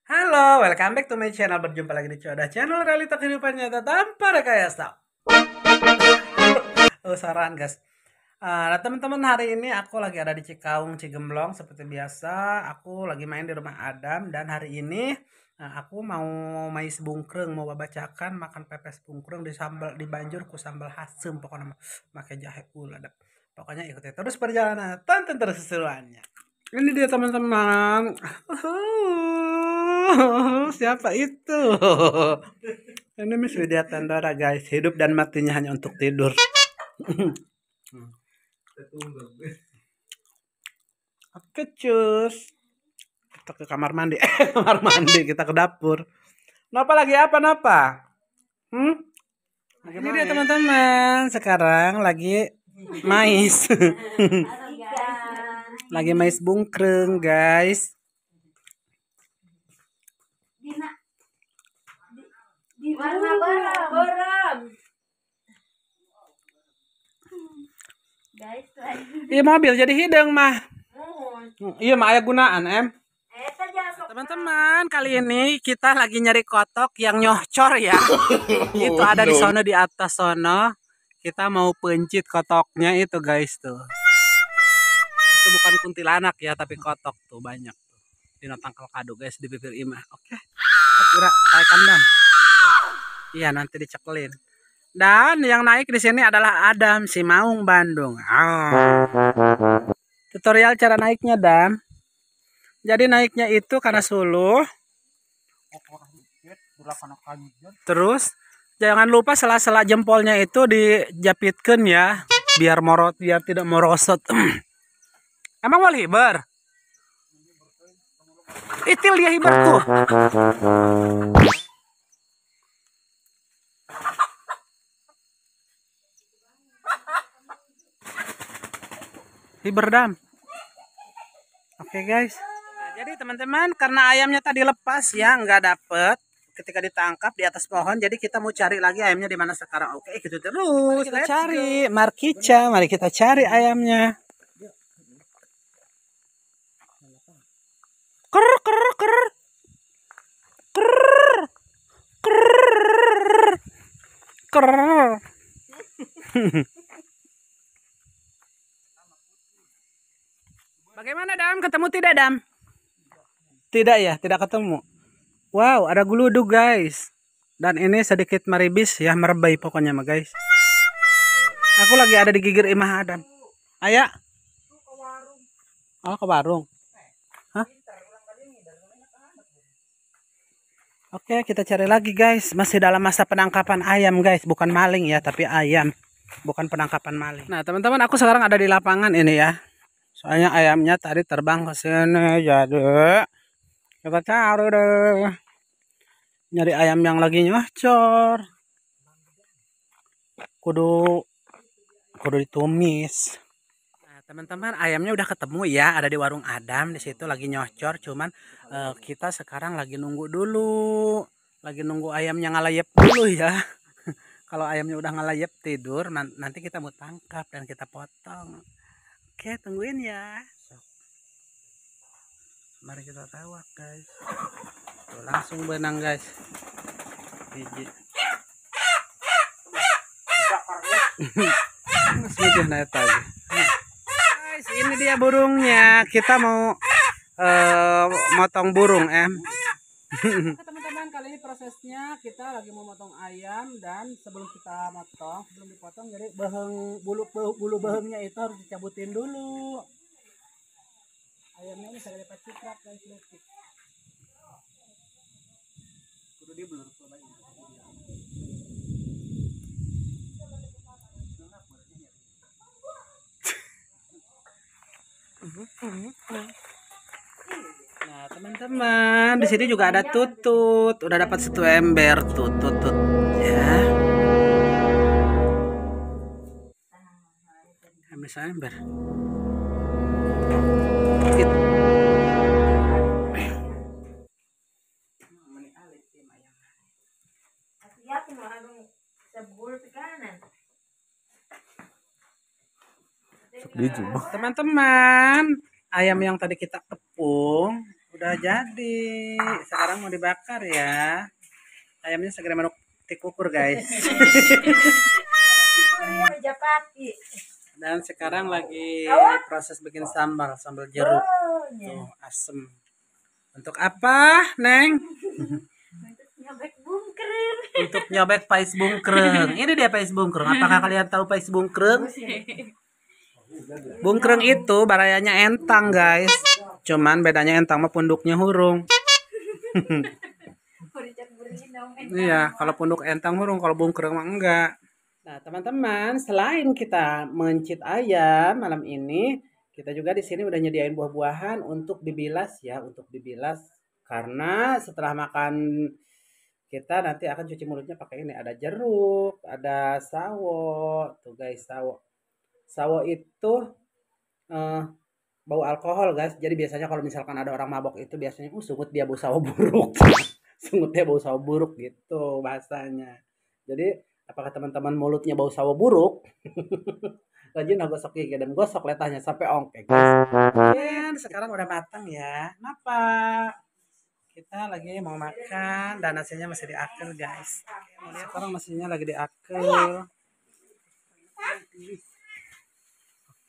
Halo, welcome back to my channel. Berjumpa lagi di Coda Channel Realita Kehidupan Nyata Tanpa Rekayasa. Saran guys. Nah teman-teman, hari ini aku lagi ada di Cikaung Cigemblong seperti biasa. Aku lagi main di rumah Adam dan hari ini aku mau mais bungkreng, mau babacakan makan pepes bungkreng di sambal di banjur ku sambal hasem pokoknya pakai jahe ulah. Pokoknya ikuti terus perjalanan tonton terus keseruannya. Ini dia teman-teman. Siapa itu? Ini Miss Widya Tandara guys. Hidup dan matinya hanya untuk tidur. Oke cus. Kita ke kamar mandi. Kamar mandi. Kita ke dapur. Napa lagi apa napa? Ini dia teman-teman. Sekarang lagi mais. Lagi mais bungkreng guys. Di warna berem. Guys, Iya mobil jadi hidung mah. Iya mah aya gunaan Teman-teman, kali ini kita lagi nyari kotok yang nyohcor ya. Itu ada di sono di atas sono. Kita mau pencit kotoknya itu guys tuh. Itu bukan kuntilanak ya, tapi kotok tuh banyak tuh. Di tangkal kado guys di bibir imah. Oke. Kira taikan dan. Iya nanti dicekelin. Dan yang naik di sini adalah Adam si Maung Bandung. Tutorial cara naiknya Dan. Jadi naiknya itu karena suluh. Terus jangan lupa sela-sela jempolnya itu dijepitkan ya, biar tidak merosot. Emang mau hibar? Itil dia hibarku. Hibar Dam. Oke guys. Jadi teman-teman, karena ayamnya tadi lepas ya, nggak dapet ketika ditangkap di atas pohon, jadi kita mau cari lagi ayamnya di mana sekarang. Oke, gitu terus. Mari kita cari, Markica, mari kita cari ayamnya. Ker ker ker. Ker. Ker. Ker. Bagaimana Dam? Ketemu tidak Dam? Tidak ya, tidak ketemu. Wow, ada geluduk guys. Dan ini sedikit meribis ya, merebay pokoknya mah guys. Aku lagi ada di gigir imah Adam. Ayah? Oh, ke warung. Hah? Oke, kita cari lagi guys. Masih dalam masa penangkapan ayam guys, bukan maling ya, tapi ayam. Bukan penangkapan maling. Nah, teman-teman, aku sekarang ada di lapangan ini ya. Soalnya ayamnya tadi terbang ke sini, jadi kita cari deh. Nyari ayam yang lagi nyocor. Kudu ditumis. Nah, teman-teman, ayamnya udah ketemu ya, ada di warung Adam di situ lagi nyocor. Cuman kita sekarang lagi nunggu dulu, lagi nunggu ayamnya ngalayep dulu ya. Kalau ayamnya udah ngalayep tidur, nanti kita mau tangkap dan kita potong. Oke, tungguin ya. Mari kita tawak guys. Tuh, langsung benang guys. Biji. Guys, ini dia burungnya. Kita mau motong burung teman-teman, kali ini prosesnya kita lagi mau motong ayam, dan sebelum kita motong, sebelum dipotong, jadi bulu behengnya itu harus dicabutin dulu. Ayamnya ini saya dapat ciprat guys, letik. Kudu dibelur cobain. Nah teman-teman, di sini juga ada tutut. Udah dapat satu ember tutut ya. Ambil ember. Teman-teman, ayam yang tadi kita tepung Udah jadi. Sekarang mau dibakar ya. Ayamnya segera manuk tikukur guys. Dan sekarang lagi proses bikin sambal jeruk. Tuh, asem. Untuk apa, Neng? Untuk nyobek pais bungkreng. Ini dia pais bungkreng. Apakah kalian tahu pais bungkreng? Bungkreng itu barayanya entang, guys. Cuman bedanya entang mah punduknya hurung. Iya, kalau punduk entang hurung, kalau bungkreng mah enggak. Nah, teman-teman, selain kita mencit ayam malam ini, kita juga di sini udah nyediain buah-buahan untuk dibilas ya, untuk dibilas. Karena setelah makan kita nanti akan cuci mulutnya pakai ini. Ada jeruk, ada sawo, tuh guys, sawo. Sawo itu bau alkohol guys. Jadi biasanya kalau misalkan ada orang mabok itu biasanya sungut dia bau sawo buruk. Sungut dia bau sawo buruk gitu bahasanya. Jadi apakah teman-teman mulutnya bau sawo buruk? Rajin gosok gigi dan gosok letahnya sampai ongkek guys. Dan sekarang udah matang ya. Kenapa? Kita lagi mau makan dan nasinya masih diakel guys. Sekarang nasinya lagi diakel.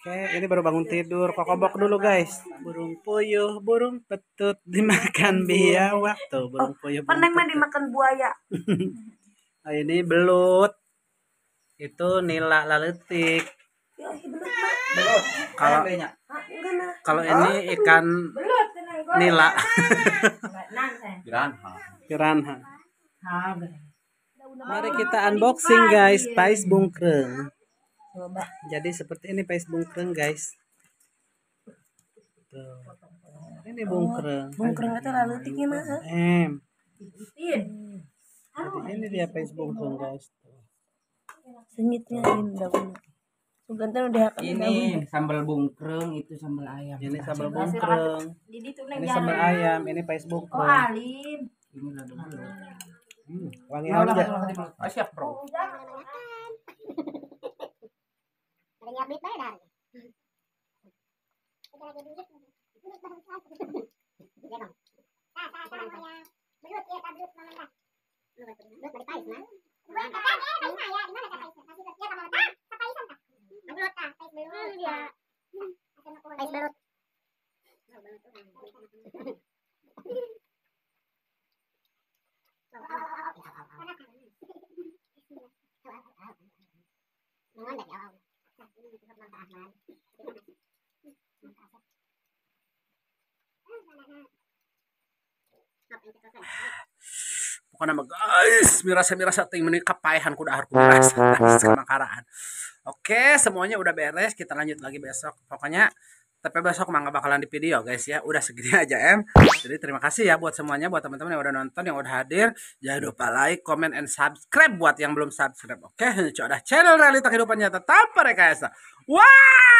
Oke, ini baru bangun tidur. Kokobok dulu guys. Burung puyuh, burung petut dimakan biawak. Tuh, burung puyuh. Pernah mah dimakan buaya. Nah, ini belut. Itu nila laletik. Kalau ini ikan nila. Piranha. Mari kita unboxing guys, pais bungkreng. Jadi seperti ini pais bungkreng guys. Tuh. Ini bungkreng. Bungkreng itu lalu tinggi mah. Jadi ini dia pais bungkreng guys. Sengitnya indah benar. Sugantan udah ini sambal bungkreng, itu sambal ayam. Ini sambal bungkreng. Ini sambal ayam, ini pais bungkreng. Oh, Alin. Ini lah dulu. Wangi aja. Siap, Bro. Pokoknya mah guys, mirasa ting meni kapaehan kuda harus merasa kemakaraan. Oke, semuanya udah beres, kita lanjut lagi besok. Pokoknya tapi besok mah nggak bakalan di video guys ya. Udah segini aja Jadi terima kasih ya buat semuanya, buat teman-teman yang udah nonton, yang udah hadir. Jangan lupa like, comment, and subscribe buat yang belum subscribe. Oke, coba channel Realita Kehidupan Nyata Tanpa Rekayasa. Wah!